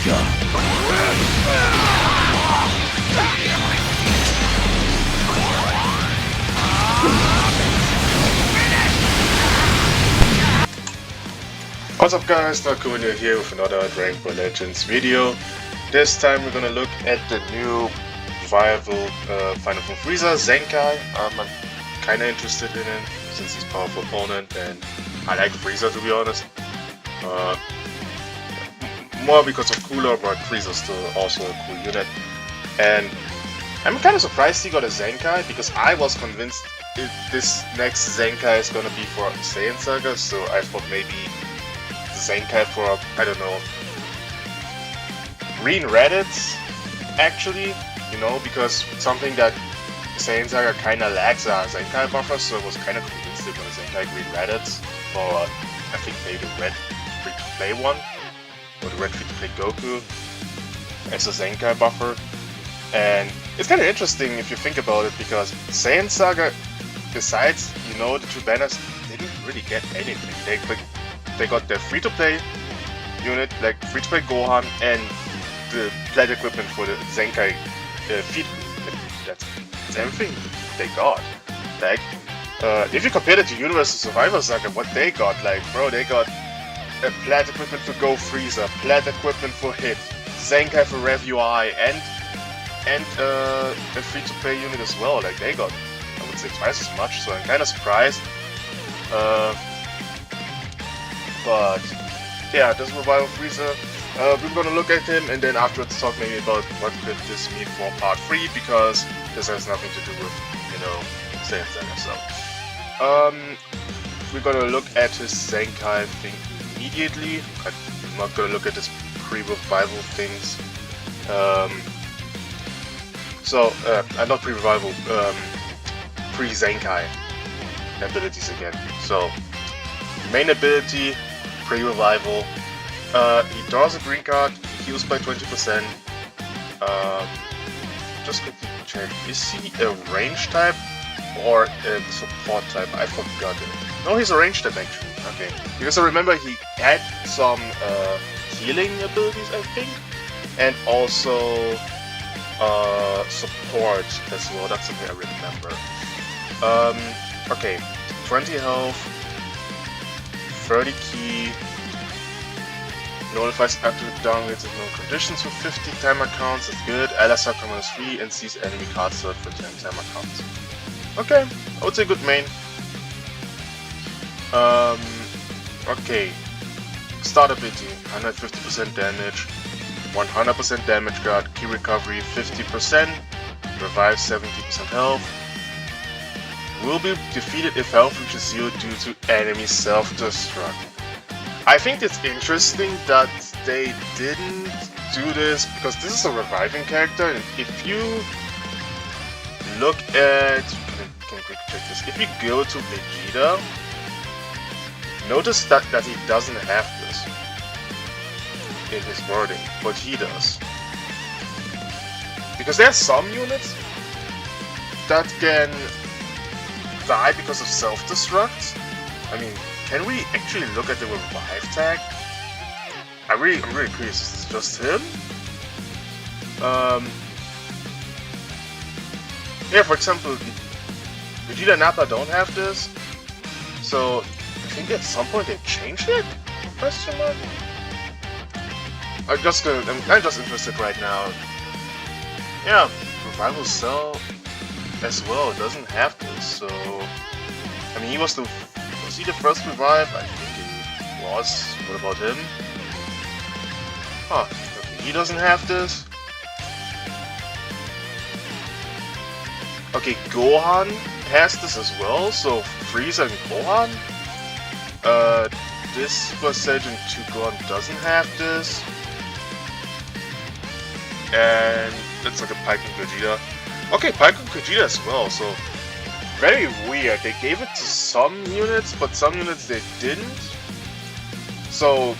What's up guys, Nakunia here with another Dragon Ball Legends video. This time we're gonna look at the new viable final form Freezer Zenkai. I'm kinda interested in it since he's a powerful opponent and I like Freezer, to be honest. More because of Cooler, but Freezer's still also a cool unit. And I'm kinda surprised he got a Zenkai because I was convinced this next Zenkai is gonna be for Saiyan Saga, so I thought maybe Zenkai for, I don't know, green Reddits, actually, you know, because something that Saiyan Saga kinda lacks are Zenkai buffers, so I was kinda convinced they're gonna Zenkai green Reddits, or I think maybe the red free-to-play one, or the red free-to-play Goku as a Zenkai buffer. And it's kinda interesting if you think about it, because Saiyan Saga, besides, you know, the two banners, they didn't really get anything. They got their free-to-play unit, like free-to-play Gohan, and the plat equipment for the Zenkai feed group. That's everything they got. Like, if you compare it to Universal Survivor Saga, what they got, like, bro, they got a plat equipment for Go Freezer, plat equipment for Hit, Zenkai for Rev.UI, and a free-to-play unit as well. Like, they got, I would say, twice as much, so I'm kind of surprised. But yeah, this is Revival Freezer. We're gonna look at him and then afterwards talk maybe about what could this mean for part 3, because this has nothing to do with, you know, Saiyan Saga. So, we're gonna look at his Zenkai thing immediately. I'm not gonna look at his pre-revival things. Not pre-revival, pre-Zenkai abilities again. So, main ability, pre-revival, he draws a green card, he heals by 20%. Just quickly check, is he a range type or a support type? I forgot it. No, he's a range type actually, okay. Because I remember he had some healing abilities, I think, and also support as well, that's something I remember. Okay, 20 health, 30 key, notifies active downgrades with no conditions for 50 timer counts, that's good. LSR command 3 and sees enemy cards search for 10 timer counts. Okay, I would say good main. Okay, start ability, 150% damage, 100% damage guard, key recovery 50%, revive 70% health. Will be defeated if health reaches 0 due to enemy self-destruct. I think it's interesting that they didn't do this, because this is a reviving character, and if you look at... Can quick check this. If you go to Vegeta, notice that he doesn't have this in his wording, but he does. Because there are some units that can die because of self-destruct. I mean, can we actually look at the revive tag? I'm really curious. Is this just him? Yeah, for example, Vegeta and Nappa don't have this, so I think at some point they changed it? Question mark. I'm just interested right now. Yeah, Revival Cell as well doesn't have this, so I mean, was he the first revive? I think he was. What about him? Huh, okay, he doesn't have this. Okay, Gohan has this as well, so Freezer and Gohan. This Super Saiyan 2 Gohan doesn't have this. And it's like a Pike and Vegeta. Okay, Pike and Vegeta as well, so very weird. They gave it to some units, but some units they didn't. So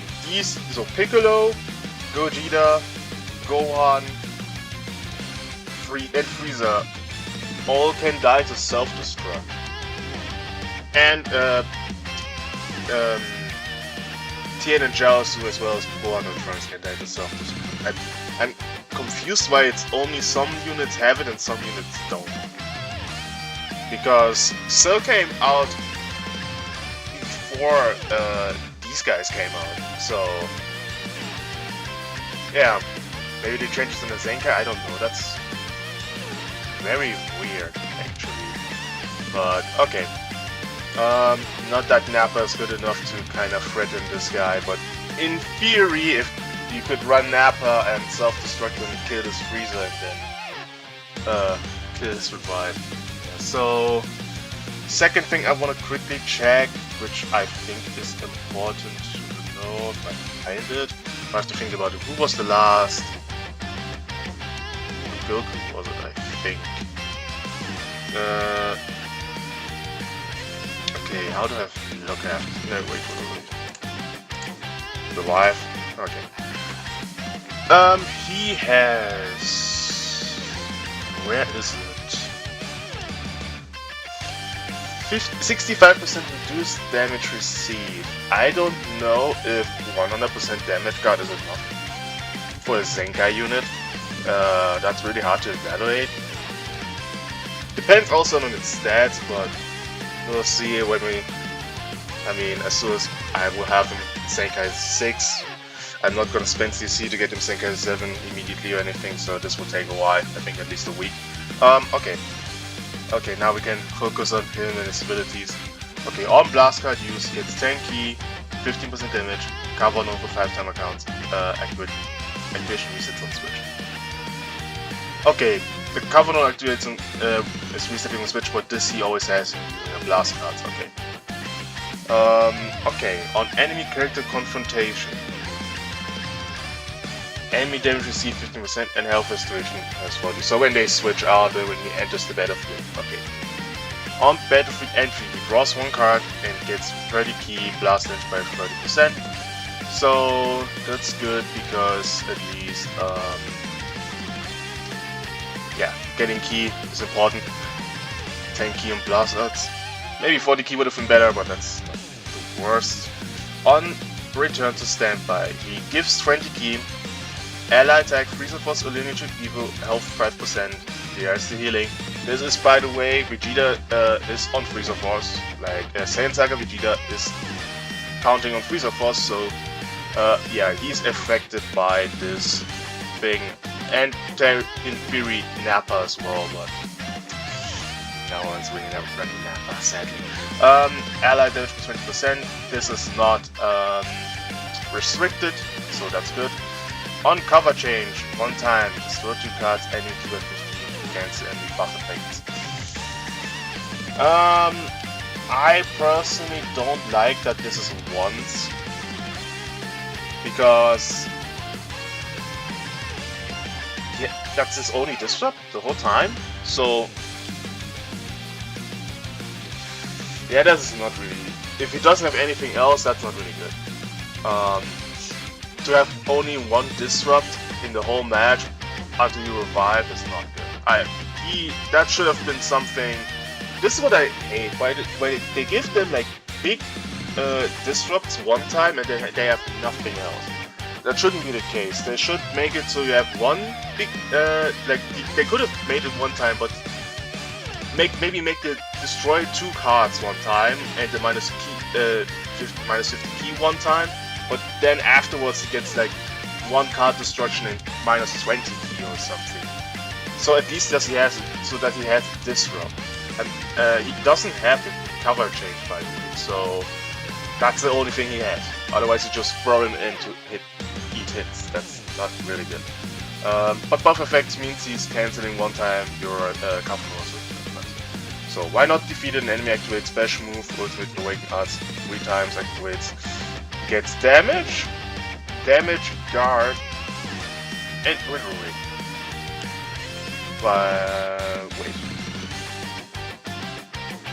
Piccolo, Gogeta, Gohan, and Freezer all can die to self-destruct. Tien and Jiaozu as well as Gohan and Trunks can die to self-destruct. I'm confused why it's only some units have it and some units don't. Because Cell came out before these guys came out, so yeah, maybe they changed it in the Zenkai, I don't know, that's very weird actually, but okay. Not that Nappa is good enough to kind of threaten this guy, but in theory, if you could run Nappa and self-destruct and kill this Freezer and then kill his revive. So, second thing I want to quickly check, which I think is important to know if I can find it. I have to think about it. Who was the last? Goku was it, I think. Okay, how do I look at? No, wait. Revive? Okay. He has... Where is it? 65% reduced damage received. I don't know if 100% damage guard is enough for a Zenkai unit. That's really hard to evaluate. Depends also on its stats, but we'll see when we... I mean, as soon as I will have him Zenkai 6, I'm not gonna spend CC to get him Zenkai 7 immediately or anything, so this will take a while, I think at least a week. Okay. Okay, now we can focus on him and his abilities. Okay, on Blast Card use, he gets 10 ki, 15% damage, cover on over 5 timer counts, activation resets on switch. Okay, the cover on activates is resetting on switch, but this he always has in using Blast Cards, okay. Okay, on enemy character confrontation. Enemy damage received 15% and health restoration has 40. So when they switch out, when he enters the battlefield. Okay. On battlefield entry, he draws one card and gets 30 ki, blast damage by 30%. So that's good because at least, yeah, getting ki is important. 10 ki on blast odds. Maybe 40 ki would have been better, but that's not the worst. On return to standby, he gives 20 ki. Ally attack, Freezer Force or Lineage Evil, health 5%. There's the healing. This is, by the way, Vegeta is on Freezer Force. Like, Saiyan Saga Vegeta is counting on Freezer Force, so yeah, he's affected by this thing. And in theory, Nappa as well, but no one's really never running Nappa, sadly. Ally damage for 20%. This is not restricted, so that's good. On cover change, one time, destroy 2 cards, any keyword 15, cancel any buff effects. I personally don't like that this is once, because yeah, that's his only disrupt the whole time. So yeah, that is not really. If he doesn't have anything else, that's not really good. To have only one disrupt in the whole match until you revive is not good. That should have been something. This is what I hate. Why they give them like big disrupts one time and then they have nothing else. That shouldn't be the case. They should make it so you have one big like they could have made it one time, but maybe make the destroy 2 cards one time and the minus 50 ki one time. But then afterwards he gets like 1 card destruction and minus 20 ki or something. So at least he has disrupt. And he doesn't have the cover change, by the way. So that's the only thing he has. Otherwise you just throw him in to eat hits. That's not really good. But buff effects means he's cancelling one time your cover also. So why not defeat an enemy, activate special move, ultimate awaken arts 3 times, activates. Gets damage, guard, and wait. Wait.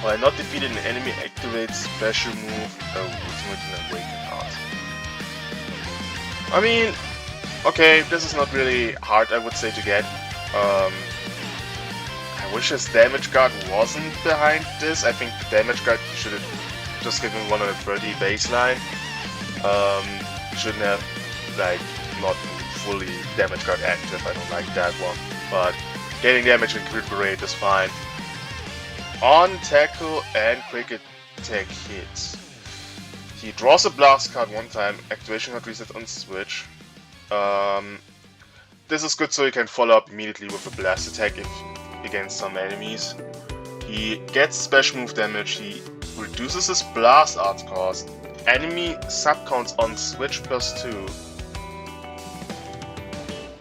While not defeated, an enemy activates special move, ultimate and awaken art. I mean, okay, this is not really hard, I would say, to get. I wish his damage guard wasn't behind this. I think the damage guard you should have just given 130 baseline. You shouldn't have, like, not fully damage card active. I don't like that one. But getting damage and critical rate is fine. On tackle and quick attack hits. He draws a blast card one time, activation card resets on switch. This is good so he can follow up immediately with a blast attack against some enemies. He gets special move damage, he reduces his blast art cost, enemy subcounts on switch +2.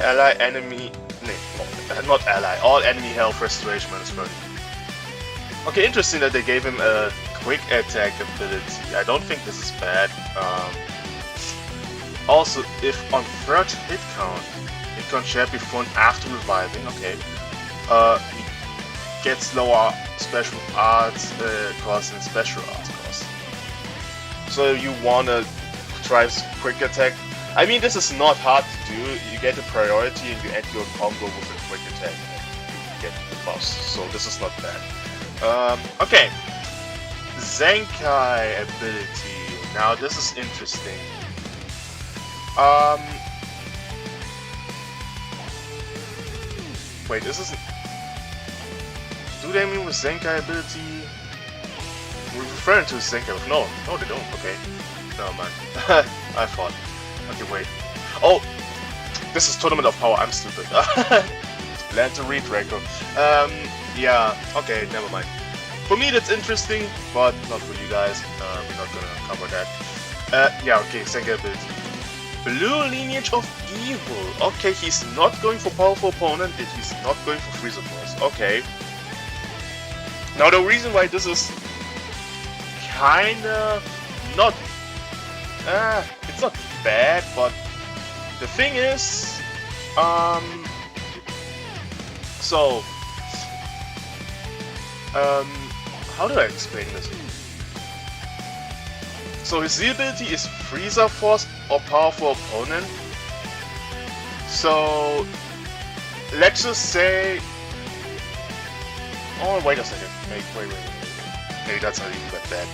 Ally enemy... no, not ally, all enemy health restoration minus 30. Okay, interesting that they gave him a quick attack ability. I don't think this is bad. Also, if on third hit count, it can share before and after reviving, okay. He gets lower special arts cost and special arts cost. So you wanna try quick attack. I mean, this is not hard to do. You get a priority and you add your combo with a quick attack and you get the buffs. So this is not bad. Okay. Zenkai ability. Now this is interesting. Wait, this isn't... Do they mean with Zenkai ability? We're referring to Zenkai with... No, they don't. Okay. Never mind. I thought. Okay, wait. Oh! This is Tournament of Power. I'm stupid. Land to read, Draco. Yeah. Okay, never mind. For me, that's interesting, but not for you guys. We're not gonna cover that. Yeah, okay, Zenkai ability. Blue Lineage of Evil. Okay, he's not going for powerful opponent, and he's not going for Freezer Force. Okay. Now the reason why this is kinda not... it's not bad, but the thing is... how do I explain this? So his Z ability is Freezer Force or Powerful Opponent. So let's just say... Oh, wait a second. Wait. Maybe that's not even that bad.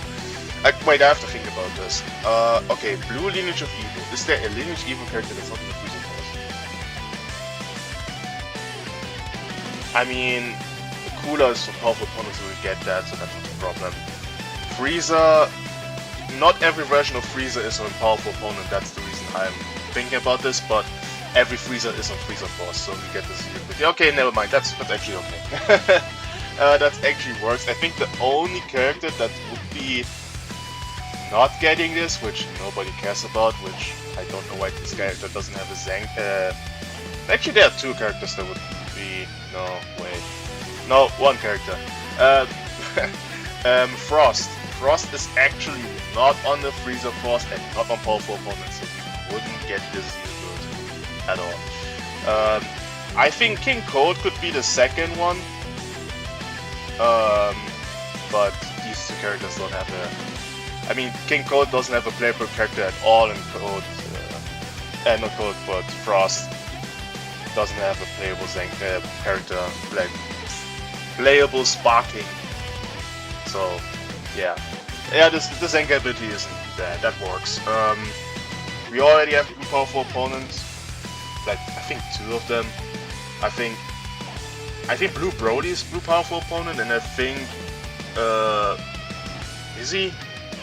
Wait, I have to think about this. Okay, Blue Lineage of Evil. Is there a Lineage Evil character that's not in the Freezer Force? I mean, the cooler is for powerful opponents, so we get that, so that's not a problem. Freezer... Not every version of Freezer is on powerful opponent, that's the reason I'm thinking about this, but every Freezer is on Freezer Force, so we get this here. Okay, never mind, that's actually okay. That actually works. I think the only character that would be not getting this, which nobody cares about, which I don't know why this character doesn't have a Zenkai. Actually, there are two characters that would be... No, wait. No, one character. Frost. Frost is actually not on the Freezer Force and not on powerful opponents, so he wouldn't get this ability at all. I think King Cold could be the second one, but these two characters don't have a... I mean, King Cold doesn't have a playable character at all in Cold, and not Cold, but Frost doesn't have a playable character, like playable sparking. So yeah, the Zenkai ability isn't bad. That works. We already have two powerful opponents, like I think two of them. I think Blue Brody is Blue powerful opponent, and I think is he?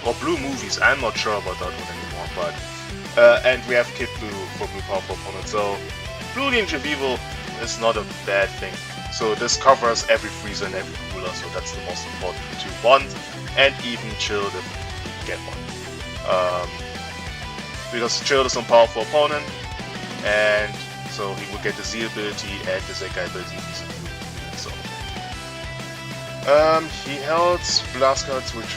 Or Blue Movies? I'm not sure about that one anymore. But and we have Kid Blue for Blue powerful opponent. So Blue Lineage of Evil is not a bad thing. So this covers every Freezer and every cooler, so that's the most important to want, and even Chill if you get one. Because Chill is on powerful opponent, and so he will get the Z ability and the Zenkai ability. So he held blast cards which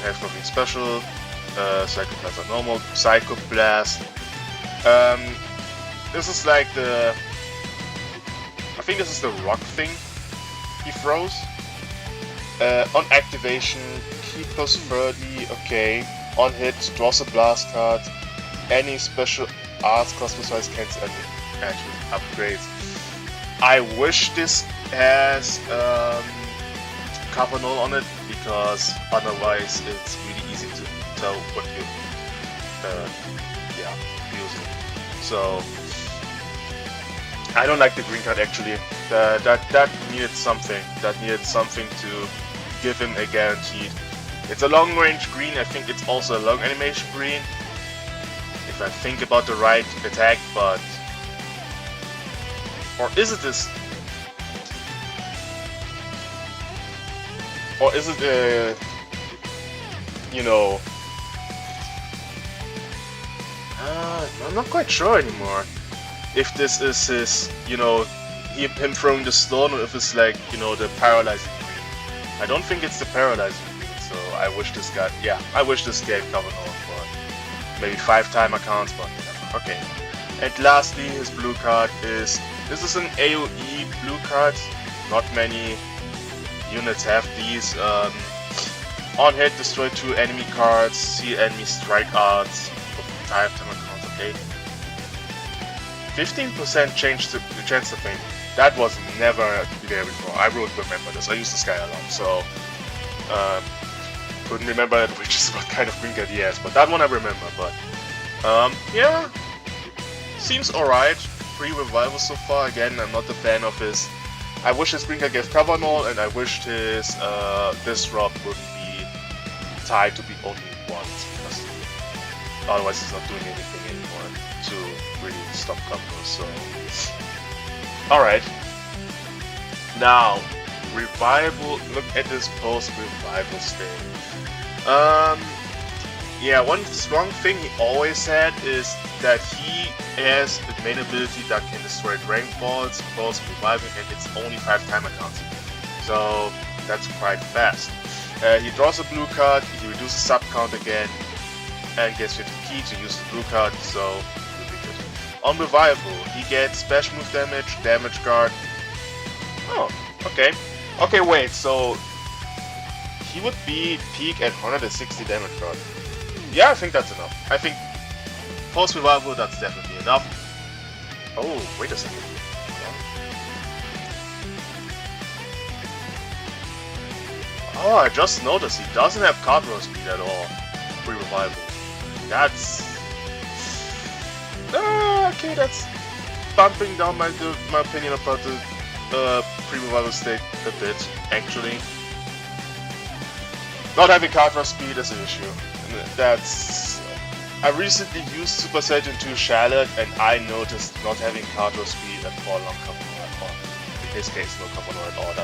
have nothing special. Psycho Blast are normal. Psycho Blast. This is like the... I think this is the rock thing he throws. On activation, key plus 30, okay. On hit, draws a blast card. Any special arts cost besides cancel and actual upgrades. I wish this has cover null on it, because otherwise it's really easy to tell what you yeah, using. So I don't like the green card actually. That needed something. That needed something to give him a guaranteed. It's a long range green. I think it's also a long animation green. If I think about the right attack, but or is it this? Or is it you know? I'm not quite sure anymore. If this is his, you know, him throwing the stone, or if it's like, you know, the paralyzing green. I don't think it's the paralyzing green, so I wish this guy, yeah, I wish this gave Kavanaugh for maybe 5 timer counts, but okay. And lastly, his blue card is, this is an AoE blue card. Not many units have these. On hit, destroy 2 enemy cards, see enemy strike arts for 5 timer counts, okay. 15% chance to faint. That was never there before. I would remember this. I used this guy a lot, so couldn't remember which is what kind of green card he has, but that one I remember. But yeah, seems alright. 3 revivals so far. Again, I'm not a fan of his. I wish his green card gave cover and all, and I wished his disrupt wouldn't be tied to be only once, because otherwise he's not doing anything anymore to really stop combos. So alright, now revival. Look at this post revival state. Yeah, one strong thing he always had is that he has the main ability that can destroy Dragon Balls, post reviving, and it's only 5 timer counts, so that's quite fast. He draws a blue card, he reduces sub count again, and gets 50 key to use the blue card, so really good. On revival, he gets special move damage guard. Oh, okay. Okay, wait, so he would be peak at 160 damage guard. Yeah, I think that's enough. I think post revival, that's definitely enough. Oh, wait a second. Oh, I just noticed he doesn't have card draw speed at all. Pre-revival. That's okay. That's bumping down my opinion about the pre-revival state a bit. Actually, not having card draw speed is an issue. That's. I recently used Super Saiyan 2 Charlotte, and I noticed not having card draw speed at all on Kavanaugh at all. In his case, no Kavanaugh at all.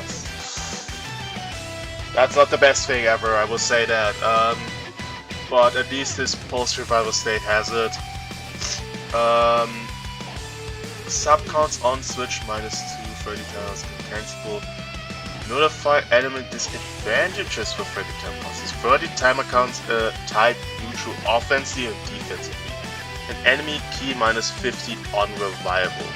That's not the best thing ever, I will say that. But at least this post-revival state has it. Sub counts on switch -2, 30 times, cancelable. Notify element disadvantages for 30 timer counts. This 30 timer counts type neutral offensively and defensively. An enemy key -50 on revival.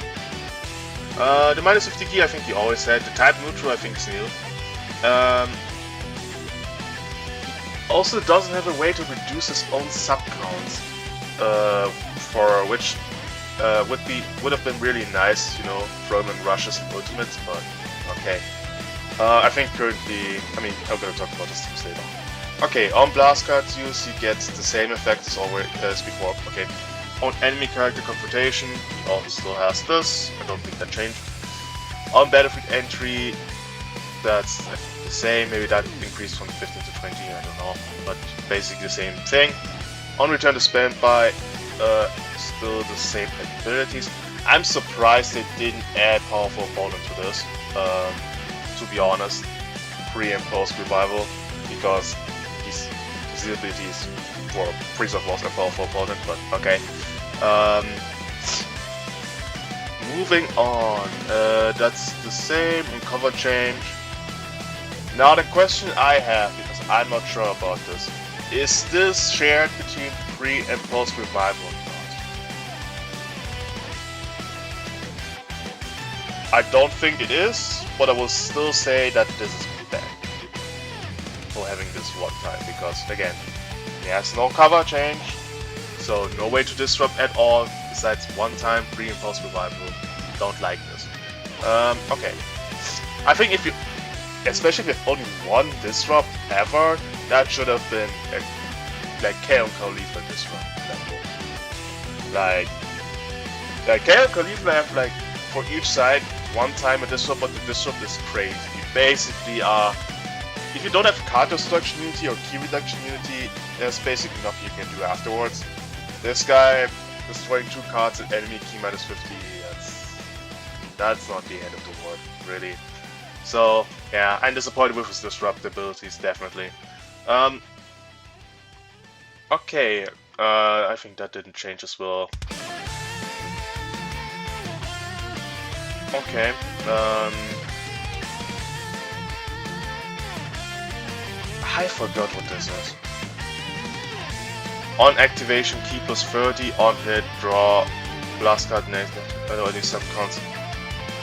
The -50 key I think he always had. The type neutral I think is new. Also doesn't have a way to reduce his own sub counts, for which would have been really nice, you know, Roman rushes and ultimates, but okay. I think currently, I mean, I'm gonna talk about this teams later. Okay, on blast cards use, he gets the same effect as always as before. Okay, on enemy character confrontation, he also still has this. I don't think that changed. On battlefield entry, that's I think the same. Maybe that increased from 15 to 20. I don't know, but basically the same thing. On return to standby, still the same abilities. I'm surprised they didn't add powerful opponent to this. To be honest, pre and post revival, because his abilities for Freezer was a powerful opponent, but okay. Moving on, that's the same in cover change. Now the question I have, because I'm not sure about this, is this shared between pre and post revival or not? I don't think it is, but I will still say that this is bad for having this one time, because again, he has no cover change, so no way to disrupt at all, besides one time pre and post revival. Don't like this. Okay. I think if you, especially with only one disrupt ever, that should have been like K.O. Khalifa disrupt level. Like Chaos Khalifa have like for each side one time a disrupt, but the disrupt is crazy. You basically are, if you don't have card destruction immunity or key reduction immunity, there's basically nothing you can do afterwards. This guy destroying 2 cards at enemy key minus 50, that's not the end of the world, really. So yeah, I'm disappointed with his disrupt abilities, definitely. Okay, I think that didn't change as well. Okay, I forgot what this is. On activation, key plus 30, on hit, draw, blast card next, enemy subcons.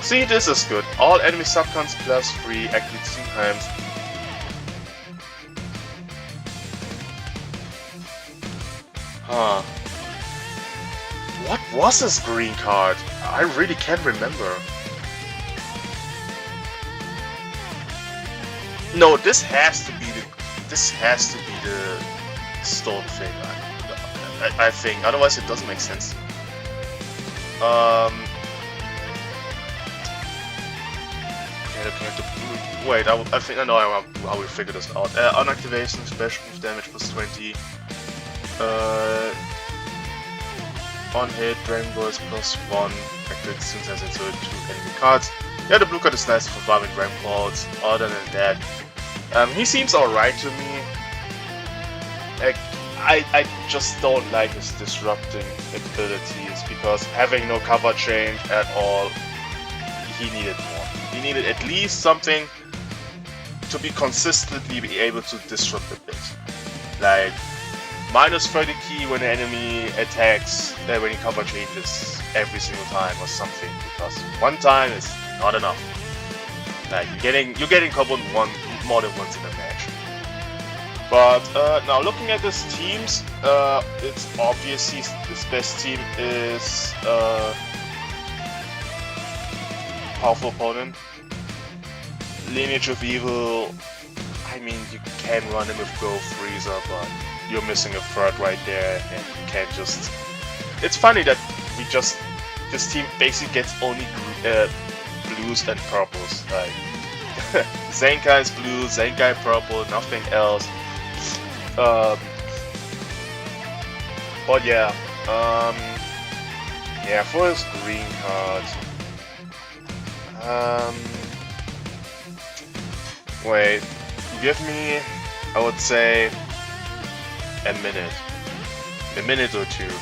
See, this is good. All enemy subcons plus 3, activate 2 times. Huh. What was this green card? I really can't remember. No, this has to be the stone thing. I think. Otherwise, it doesn't make sense. Okay, wait. I think I know how we figure this out. On activation, special move damage plus 20. On hit, Dragon Ball is plus 1. Activate since has into 2 enemy cards. Yeah, the blue card is nice for farming Dragon Balls. Other than that, he seems alright to me. I just don't like his disrupting abilities because having no cover change at all, he needed more. He needed at least something to be consistently be able to disrupt a bit. Like minus 30 key when the enemy attacks, when he cover changes every single time or something, because one time is not enough. Like you're getting covered more than once in a match. But now looking at his teams, it's obvious his best team is Powerful Opponent. Lineage of Evil, I mean, you can run him with Go Freezer, but you're missing a third right there, and you can't just... It's funny that this team basically gets only blues and purples. Like, Zenkai is blue, Zenkai purple, nothing else. But yeah, yeah, for his green card, wait, give me, I would say, a minute or two.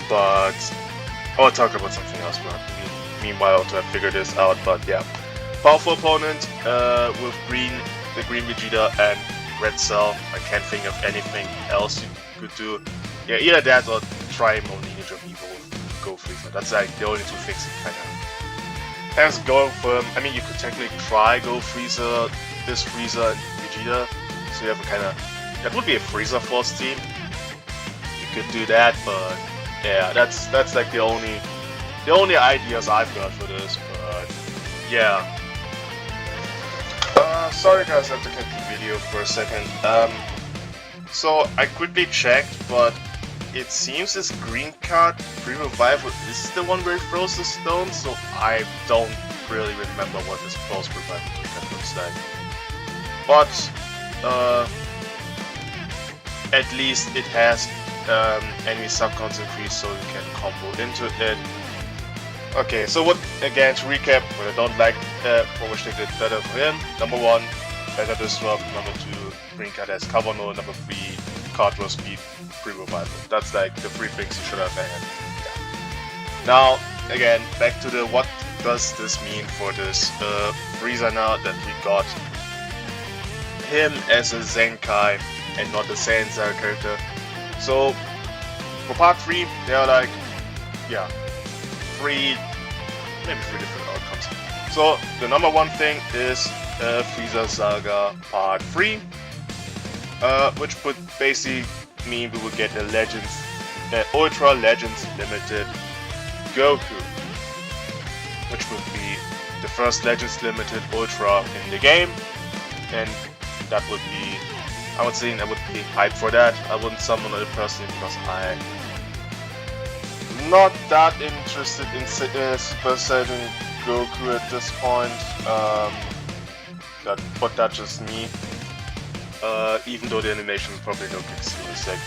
But I'll talk about something else. But meanwhile, to figure this out. But yeah, Powerful Opponent with the green Vegeta and red Cell. I can't think of anything else you could do. Yeah, either that or try him on Lineage of Evil with Go Freezer. That's like the only 2 things he kind of has going for him. I mean, you could technically try Go Freezer, this Freezer and Vegeta. So you have a kind of, that would be a Freezer Force team. You could do that, but yeah, that's like the only ideas I've got for this. But yeah. Sorry guys, I have to cut the video for a second. So I quickly checked, but it seems this green card, Pre-Revival, is the one where he throws the stone, so I don't really remember what this post-revival green card looks like. But at least it has enemy subcons increase, so you can combo into it. Okay, so what, again, to recap, what I don't like, what which they did better for him. Number 1, better disrupt. Number 2, green card has cover no. Number 3, card draw speed, pre-revival. That's like the 3 things you should have had. Yeah. Now, again, back to the what does this mean for this Freezer now that we got him as a Zenkai and not a Saiyan character. So, for part 3, there are like, yeah, maybe 3 different outcomes. So the number 1 thing is Freezer Saga Part 3, which would basically mean we will get a Legends, Ultra Legends Limited Goku, which would be the first Legends Limited Ultra in the game, and that would be I would say I would be hyped for that. I wouldn't summon it personally because I'm not that interested in Super Saiyan Goku at this point. But that's just me. Even though the animation will probably look extremely sick.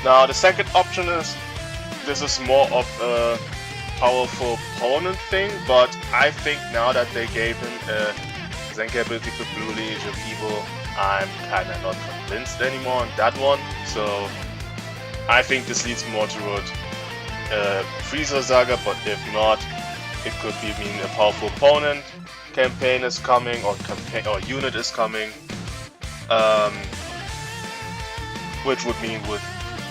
Now the second option is, this is more of a powerful opponent thing, but I think now that they gave him a Zenkai ability for Blue Liege of Evil, I'm kinda not convinced anymore on that one. So I think this leads more toward Freezer Saga, but if not, it could be mean a powerful opponent. Campaign is coming, or unit is coming, which would mean would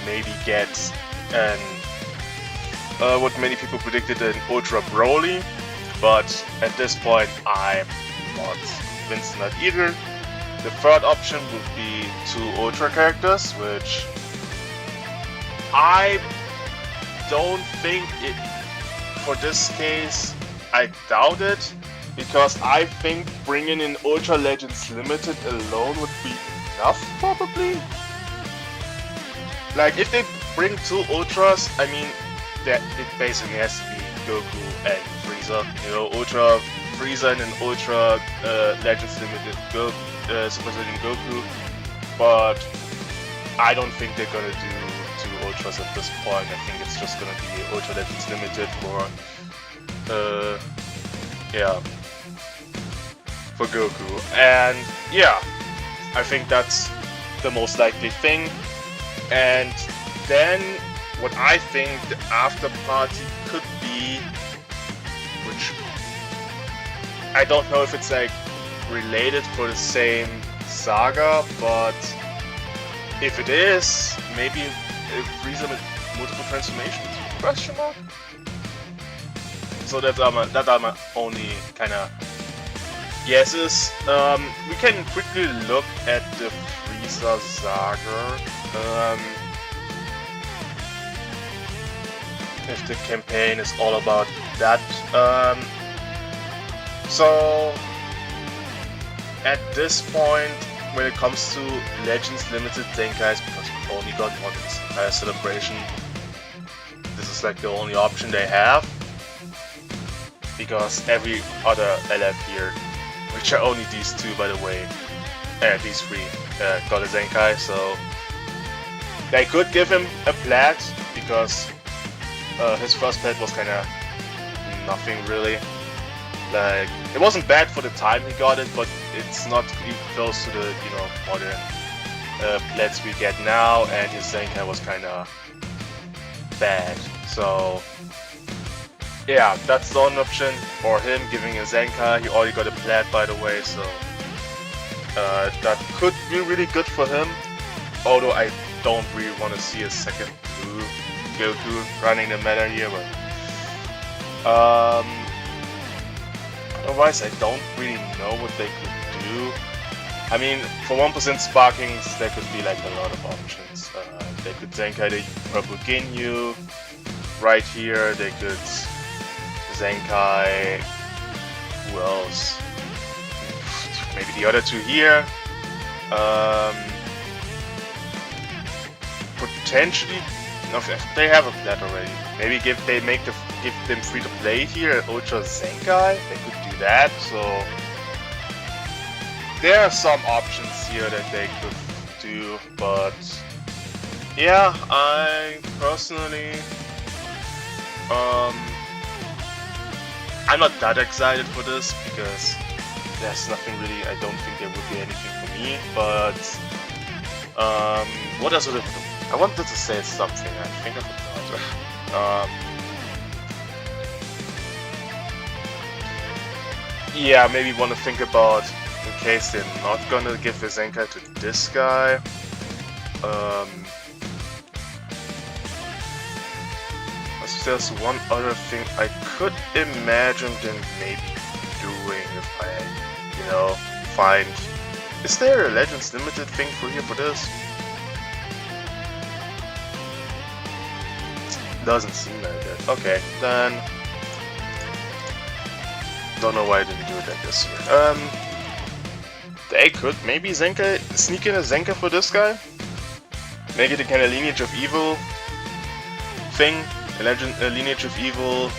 maybe get an what many people predicted, an Ultra Broly, but at this point I'm not convinced in that either. The third option would be 2 Ultra characters, which I don't think it, for this case, I doubt it, because I think bringing in Ultra Legends Limited alone would be enough, probably. Like, if they bring 2 Ultras, I mean, that it basically has to be Goku and Freezer. You know, Ultra Freezer and an Ultra Legends Limited Super Saiyan Goku. But I don't think they're gonna do 2 Ultras at this point. I think it's just gonna be Ultra Legends Limited for for Goku. And yeah, I think that's the most likely thing. And then what I think the after party could be, which I don't know if it's like related for the same saga, but if it is, maybe a Freezer with multiple transformations? Question mark. So that are my only kind of guesses. We can quickly look at the Freezer saga. If the campaign is all about that. So at this point, when it comes to Legends Limited Zenkais, because we only got one in this entire celebration, this is like the only option they have, because every other LF here, which are only these 2 by the way, these 3 got a Zenkai, so they could give him a plat, because his first plat was kinda nothing really. Like, it wasn't bad for the time he got it, but it's not even close to the, you know, modern plats we get now, and his Zenkai was kinda bad. So yeah, that's the one option for him, giving a Zenkai. He already got a plat by the way, so that could be really good for him. Although I don't really want to see a second Blue Goku running the meta here, but otherwise I don't really know what they could do. I mean, for 1% Sparkings, there could be like a lot of options. They could Zenkai the Purple Ginyu right here. They could Zenkai, who else? Maybe the other 2 here. Potentially, no, they have a plat already. Maybe give them free to play here at Ultra Zenkai. They could do that. So there are some options here that they could do, but yeah, I personally, I'm not that excited for this because there's nothing really. I don't think there would be anything for me. But what else would it? I wanted to say something. I think I forgot. Yeah, maybe want to think about, in case they're not gonna give a Zenkai to this guy. There's one other thing I could imagine them maybe doing if I, you know, find. Is there a Legends Limited thing for here for this? Doesn't seem like it. Okay, then. Don't know why I didn't do it like this here. they could maybe Zenkai sneak in a Zenkai for this guy. Make it a kind of Lineage of Evil thing, a Lineage of Evil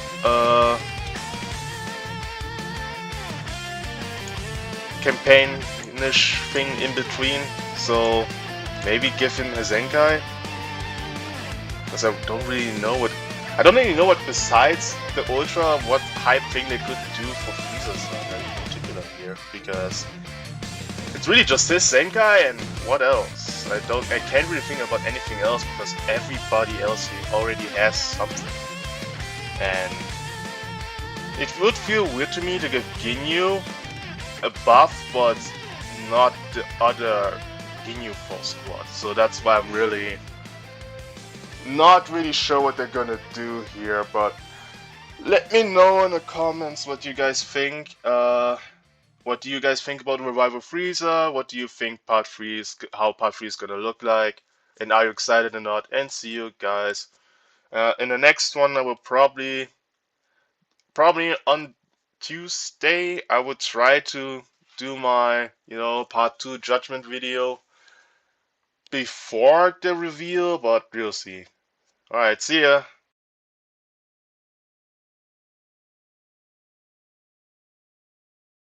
campaign-ish thing in between. So maybe give him a Zenkai, because I don't really know what besides the Ultra, what hype thing they could do for Freezer Zenkai in particular here, because it's really just this Zenkai, and what else? I can't really think about anything else, because everybody else here already has something. And it would feel weird to me to give Ginyu a buff, but not the other Ginyu full squad. So that's why I'm really not really sure what they're gonna do here, but let me know in the comments what you guys think. What do you guys think about Revival Freezer? What do you think how Part 3 is gonna look like? And are you excited or not? And see you guys in the next one. I will probably on Tuesday I would try to do my Part 2 judgment video before the reveal, but we'll see. Alright, see ya.